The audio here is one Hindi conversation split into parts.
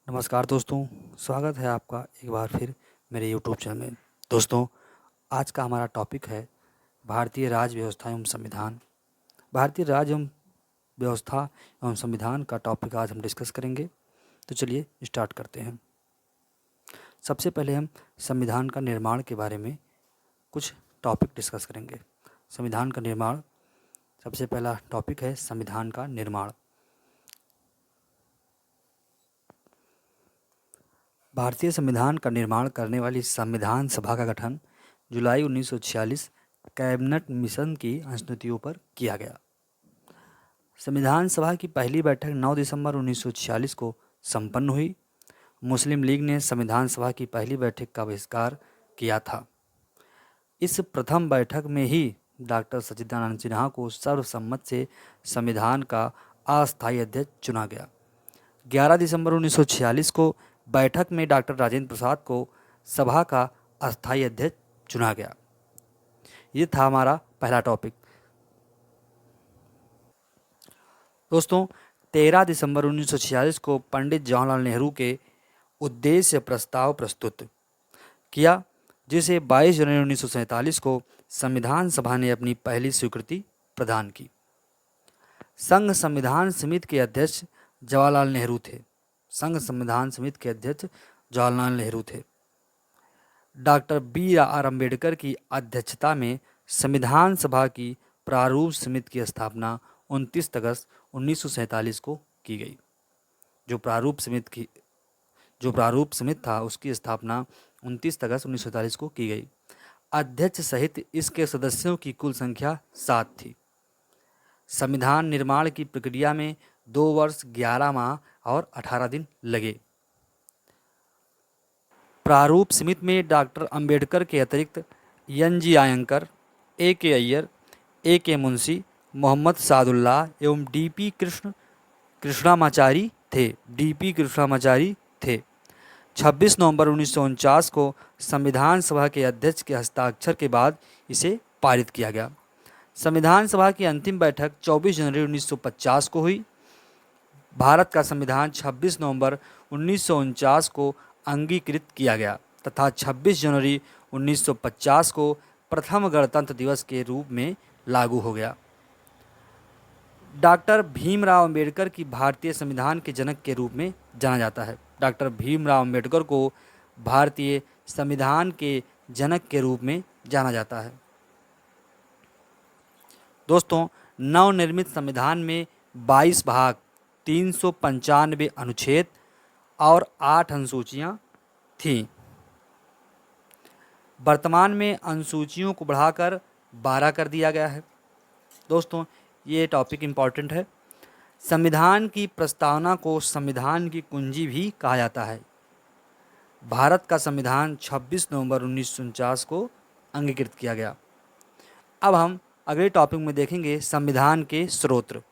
नमस्कार दोस्तों, स्वागत है आपका एक बार फिर मेरे यूट्यूब चैनल में। दोस्तों, आज का हमारा टॉपिक है भारतीय राज्य व्यवस्था एवं संविधान। भारतीय राज्य एवं व्यवस्था एवं संविधान का टॉपिक आज हम डिस्कस करेंगे। तो चलिए स्टार्ट करते हैं। सबसे पहले हम संविधान का निर्माण के बारे में कुछ टॉपिक डिस्कस करेंगे। संविधान का निर्माण, सबसे पहला टॉपिक है संविधान का निर्माण। भारतीय संविधान का निर्माण करने वाली संविधान सभा का गठन जुलाई 1946 कैबिनेट मिशन की अनुमतियों पर किया गया। संविधान सभा की पहली बैठक 9 दिसंबर 1946 को संपन्न हुई। मुस्लिम लीग ने संविधान सभा की पहली बैठक का बहिष्कार किया था। इस प्रथम बैठक में ही डॉक्टर सच्चिदानंद सिन्हा को सर्वसम्मत से संविधान का अस्थायी अध्यक्ष चुना गया। 11 दिसंबर 1946 को बैठक में डॉक्टर राजेंद्र प्रसाद को सभा का अस्थायी अध्यक्ष चुना गया। ये था हमारा पहला टॉपिक। दोस्तों, 13 दिसंबर 1946 को पंडित जवाहरलाल नेहरू के उद्देश्य प्रस्ताव प्रस्तुत किया, जिसे 22 जनवरी 1947 को संविधान सभा ने अपनी पहली स्वीकृति प्रदान की। संघ संविधान समिति के अध्यक्ष जवाहरलाल नेहरू थे। संघ संविधान समिति के अध्यक्ष जवाहरलाल नेहरू थे। Doctor B R. अम्बेडकर की अध्यक्षता में संविधान सभा की प्रारूप समिति की स्थापना 29 अगस्त 1947 को की गई। जो प्रारूप समिति था उसकी स्थापना 29 अगस्त 1947 को की गई। अध्यक्ष सहित इसके सदस्यों की कुल संख्या 7 थी। संविधान निर्माण की प्रक्रिया में 2 वर्ष 11 माह और 18 दिन लगे। प्रारूप समिति में डॉक्टर अंबेडकर के अतिरिक्त एन.जी. आयंकर, ए.के. अय्यर, ए.के. मुंशी, मोहम्मद सादुल्लाह एवं डी.पी. कृष्णामाचारी थे। 26 नवंबर 1949 को संविधान सभा के अध्यक्ष के हस्ताक्षर के बाद इसे पारित किया गया। संविधान सभा की अंतिम बैठक 24 जनवरी 1950 को हुई। भारत का संविधान 26 नवंबर 1949 को अंगीकृत किया गया तथा 26 जनवरी 1950 को प्रथम गणतंत्र दिवस के रूप में लागू हो गया। डॉक्टर भीमराव अंबेडकर की भारतीय संविधान के जनक के रूप में जाना जाता है। डॉक्टर भीमराव अंबेडकर को भारतीय संविधान के जनक के रूप में जाना जाता है। दोस्तों, नवनिर्मित संविधान में 22 भाग, 395 अनुच्छेद और 8 अनुसूचियाँ थीं। वर्तमान में अनुसूचियों को बढ़ाकर 12 कर दिया गया है। दोस्तों, ये टॉपिक इम्पॉर्टेंट है। संविधान की प्रस्तावना को संविधान की कुंजी भी कहा जाता है। भारत का संविधान 26 नवंबर 1949 को अंगीकृत किया गया। अब हम अगले टॉपिक में देखेंगे संविधान के स्रोत।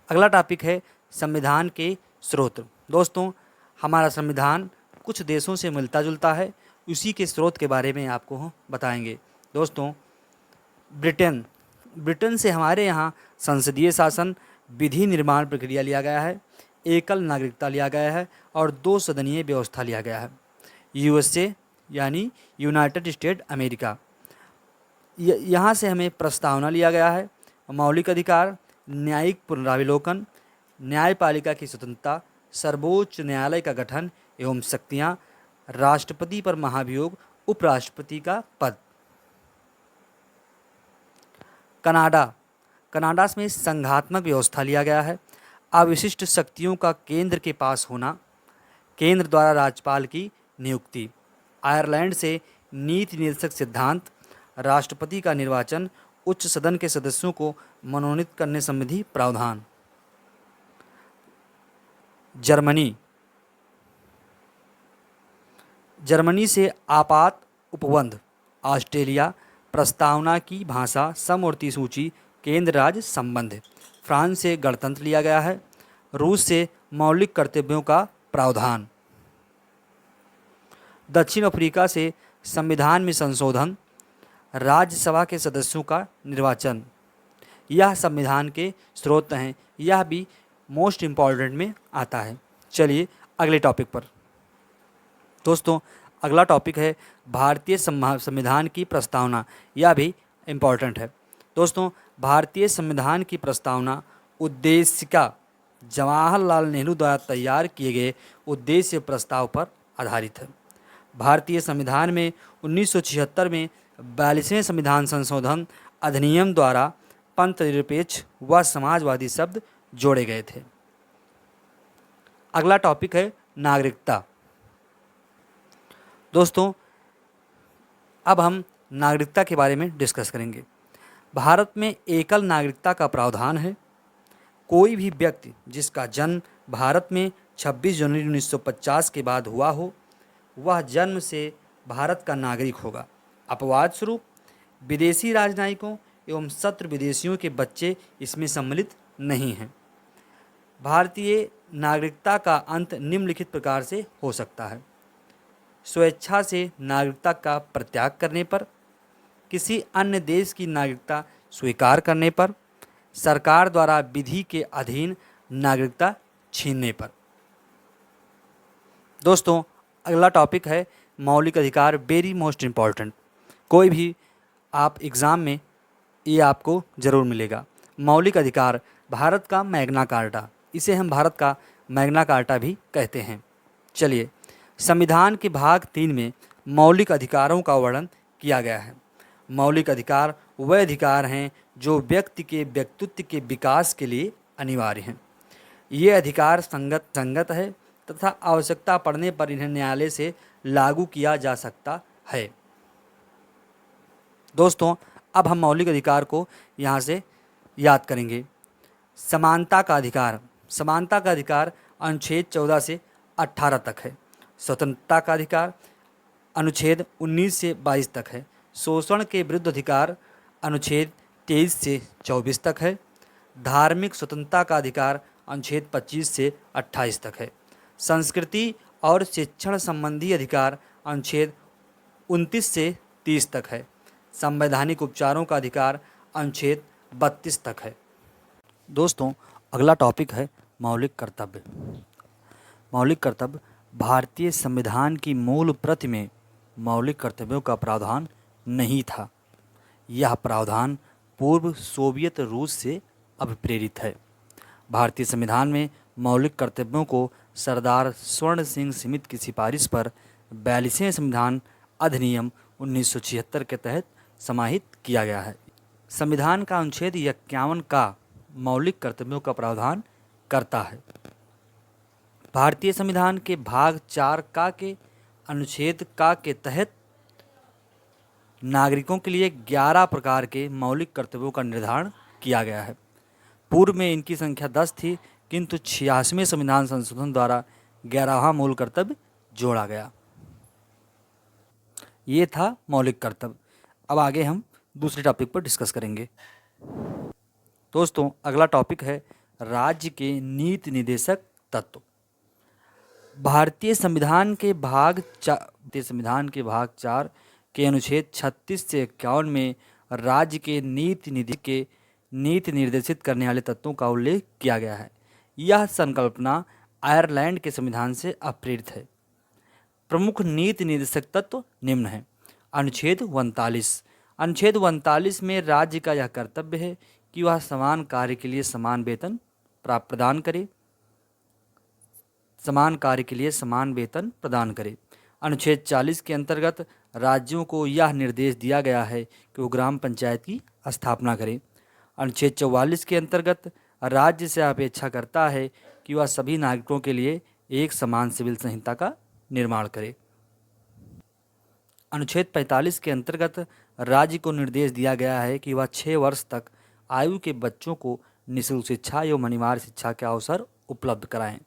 अगला टॉपिक है संविधान के स्रोत। दोस्तों, हमारा संविधान कुछ देशों से मिलता जुलता है, उसी के स्रोत के बारे में आपको हम बताएंगे। दोस्तों, ब्रिटेन से हमारे यहाँ संसदीय शासन, विधि निर्माण प्रक्रिया लिया गया है, एकल नागरिकता लिया गया है और 2 सदनीय व्यवस्था लिया गया है। USA यानी यूनाइटेड स्टेट अमेरिका, यहाँ से हमें प्रस्तावना लिया गया है। मौलिक अधिकार, न्यायिक पुनरावलोकन, न्यायपालिका की स्वतंत्रता, सर्वोच्च न्यायालय का गठन एवं शक्तियाँ, राष्ट्रपति पर महाभियोग, उपराष्ट्रपति का पद। कनाडा में संघात्मक व्यवस्था लिया गया है। अविशिष्ट शक्तियों का केंद्र के पास होना, केंद्र द्वारा राज्यपाल की नियुक्ति। आयरलैंड से नीति निर्देशक सिद्धांत, राष्ट्रपति का निर्वाचन, उच्च सदन के सदस्यों को मनोनीत करने संबंधी प्रावधान। जर्मनी से आपात उपबंध। ऑस्ट्रेलिया, प्रस्तावना की भाषा, समवर्ती सूची, केंद्र राज्य संबंध। फ्रांस से गणतंत्र लिया गया है। रूस से मौलिक कर्तव्यों का प्रावधान। दक्षिण अफ्रीका से संविधान में संशोधन, राज्यसभा के सदस्यों का निर्वाचन। यह संविधान के स्रोत हैं। यह भी मोस्ट इम्पॉर्टेंट में आता है। चलिए अगले टॉपिक पर। दोस्तों अगला टॉपिक है भारतीय संविधान की प्रस्तावना। यह भी इम्पॉर्टेंट है। दोस्तों भारतीय संविधान की प्रस्तावना उद्देशिका जवाहरलाल नेहरू द्वारा तैयार किए गए उद्देश्य प्रस्ताव पर आधारित है। भारतीय संविधान में 1976 में 42वें संविधान संशोधन अधिनियम द्वारा पंथ निरपेक्ष व समाजवादी शब्द जोड़े गए थे। अगला टॉपिक है नागरिकता। दोस्तों अब हम नागरिकता के बारे में डिस्कस करेंगे। भारत में एकल नागरिकता का प्रावधान है। कोई भी व्यक्ति जिसका जन्म भारत में 26 जनवरी 1950 के बाद हुआ हो वह जन्म से भारत का नागरिक होगा। अपवाद स्वरूप विदेशी राजनयिकों एवं शत्रु विदेशियों के बच्चे इसमें सम्मिलित नहीं हैं। भारतीय नागरिकता का अंत निम्नलिखित प्रकार से हो सकता है: स्वेच्छा से नागरिकता का परित्याग करने पर, किसी अन्य देश की नागरिकता स्वीकार करने पर, सरकार द्वारा विधि के अधीन नागरिकता छीनने पर। दोस्तों अगला टॉपिक है मौलिक अधिकार। Very most important. कोई भी आप एग्ज़ाम में ये आपको ज़रूर मिलेगा। मौलिक अधिकार भारत का मैग्ना कार्टा, इसे हम भारत का मैग्ना कार्टा भी कहते हैं। चलिए संविधान के भाग 3 में मौलिक अधिकारों का वर्णन किया गया है। मौलिक अधिकार वह अधिकार हैं जो व्यक्ति के व्यक्तित्व के विकास के लिए अनिवार्य हैं। ये अधिकार संगत है तथा आवश्यकता पड़ने पर इन्हें न्यायालय से लागू किया जा सकता है। दोस्तों अब हम मौलिक अधिकार को यहाँ से याद करेंगे। समानता का अधिकार। समानता का अधिकार अनुच्छेद 14 से 18 तक है। स्वतंत्रता का अधिकार अनुच्छेद 19 से 22 तक है। शोषण के विरुद्ध अधिकार अनुच्छेद 23 से 24 तक है। धार्मिक स्वतंत्रता का अधिकार अनुच्छेद 25 से 28 तक है। संस्कृति और शिक्षण संबंधी अधिकार अनुच्छेद 29 से 30 तक है। संवैधानिक उपचारों का अधिकार अनुच्छेद 32 तक है। दोस्तों अगला टॉपिक है मौलिक कर्तव्य। मौलिक कर्तव्य भारतीय संविधान की मूल प्रति में मौलिक कर्तव्यों का प्रावधान नहीं था। यह प्रावधान पूर्व सोवियत रूस से अभिप्रेरित है। भारतीय संविधान में मौलिक कर्तव्यों को सरदार स्वर्ण सिंह स्मिथ की सिफारिश पर 42वें संविधान अधिनियम 1976 के तहत समाहित किया गया है। संविधान का अनुच्छेद 51 का मौलिक कर्तव्यों का प्रावधान करता है। भारतीय संविधान के भाग 4 का के अनुच्छेद का के तहत नागरिकों के लिए 11 प्रकार के मौलिक कर्तव्यों का निर्धारण किया गया है। पूर्व में इनकी संख्या 10 थी, किंतु 86वें संविधान संशोधन द्वारा 11वां मूल कर्तव्य जोड़ा गया। ये था मौलिक कर्तव्य। अब आगे हम दूसरे टॉपिक पर डिस्कस करेंगे। दोस्तों अगला टॉपिक है राज्य के नीति निर्देशक तत्व। भारतीय संविधान के भाग 4 के अनुच्छेद 36 से 51 में राज्य के नीति निर्देशित करने वाले तत्वों का उल्लेख किया गया है। यह संकल्पना आयरलैंड के संविधान से अप्रेरित है। प्रमुख नीति निर्देशक तत्व निम्न हैं। अनुच्छेद 39 में राज्य का यह कर्तव्य है कि वह समान कार्य के लिए समान वेतन प्रदान करे। अनुच्छेद 40 के अंतर्गत राज्यों को यह निर्देश दिया गया है कि वो ग्राम पंचायत की स्थापना करें। अनुच्छेद 44 के अंतर्गत राज्य से अपेक्षा करता है कि वह सभी नागरिकों के लिए एक समान सिविल संहिता का निर्माण करे। अनुच्छेद 45 के अंतर्गत राज्य को निर्देश दिया गया है कि वह 6 वर्ष तक आयु के बच्चों को निःशुल्क शिक्षा एवं अनिवार्य शिक्षा के अवसर उपलब्ध कराएं।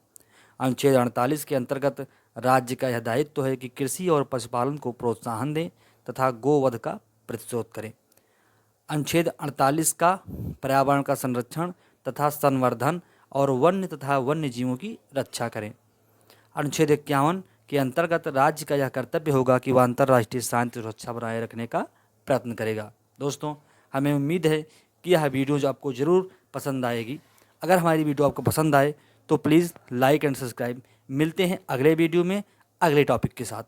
अनुच्छेद 48 के अंतर्गत राज्य का यह दायित्व है कि कृषि और पशुपालन को प्रोत्साहन दें तथा गोवध का प्रतिशोध करें। अनुच्छेद 48 का पर्यावरण का संरक्षण तथा संवर्धन और वन्य तथा वन्य जीवों की रक्षा करें। अनुच्छेद 51 के अंतर्गत राज्य का यह कर्तव्य होगा कि वह अंतर्राष्ट्रीय शांति सुरक्षा बनाए रखने का प्रयत्न करेगा। दोस्तों हमें उम्मीद है कि यह वीडियो जो आपको ज़रूर पसंद आएगी। अगर हमारी वीडियो आपको पसंद आए तो प्लीज़ लाइक एंड सब्सक्राइब मिलते हैं अगले वीडियो में अगले टॉपिक के साथ।